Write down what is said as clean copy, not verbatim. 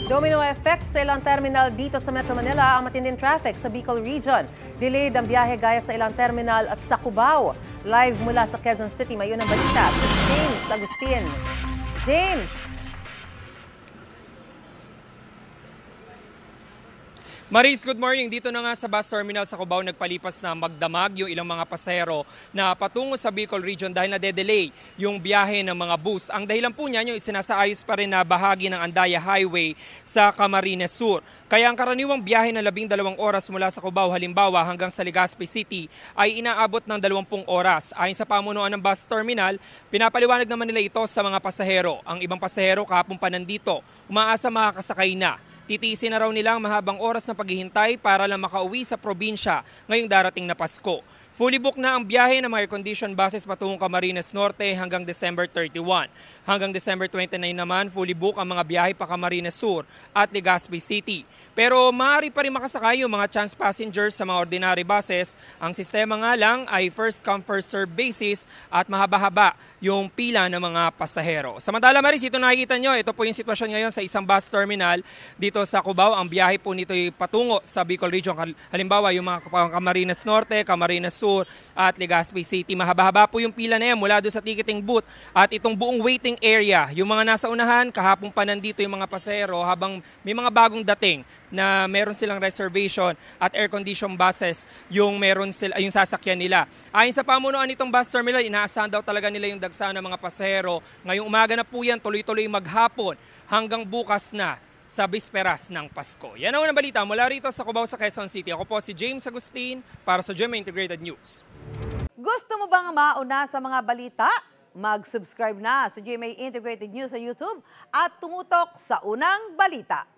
Domino effect sa ilang terminal dito sa Metro Manila ang matinding traffic sa Bicol Region. Delayed ang biyahe gaya sa ilang terminal sa Cubao. Live mula sa Quezon City, may unang balita si James Agustin. James! Maris, good morning. Dito na nga sa bus terminal sa Cubao nagpalipas na magdamag yung ilang mga pasahero na patungo sa Bicol Region dahil na-delay yung biyahe ng mga bus. Ang dahilan po niyan yung isinasaayos pa rin na bahagi ng Andaya Highway sa Camarines Sur. Kaya ang karaniwang biyahe na 12 oras mula sa Cubao halimbawa hanggang sa Legazpi City ay inaabot ng 20 oras. Ayon sa pamunuan ng bus terminal, pinapaliwanag naman nila ito sa mga pasahero. Ang ibang pasahero kahapon pa nandito, umaasa makakasakay na. Titiisin na raw nila ang mahabang oras ng paghihintay para lang makauwi sa probinsya ngayong darating na Pasko. Fully booked na ang biyahe ng mga air-conditioned buses patungong Camarines Norte hanggang December 31. Hanggang December 29 naman, fully booked ang mga biyahe pa Camarines Sur at Legazpi City. Pero maaari pa rin makasakay yung mga chance passengers sa mga ordinary buses. Ang sistema nga lang ay first come first serve basis at mahaba-haba yung pila ng mga pasahero. Samantala Maris, ito nakikita nyo, ito po yung sitwasyon ngayon sa isang bus terminal dito sa Cubao. Ang biyahe po nito ay patungo sa Bicol Region. Halimbawa yung mga Camarines Norte, Camarines Sur at Legazpi City. Mahaba-haba po yung pila na yan mula doon sa ticketing booth at itong buong waiting area. Yung mga nasa unahan, kahapon pa nandito yung mga pasahero habang may mga bagong dating na meron silang reservation at air-conditioned buses yung yung sasakyan nila. Ayon sa pamunuan nitong bus terminal, inaasahan daw talaga nila yung dagsa ng mga pasahero. Ngayong umaga na po yan, tuloy-tuloy maghapon hanggang bukas na sa bisperas ng Pasko. Yan ang unang balita mula rito sa Cubao sa Quezon City. Ako po si James Agustin para sa GMA Integrated News. Gusto mo bang mauna sa mga balita? Mag-subscribe na sa GMA Integrated News sa YouTube at tumutok sa unang balita.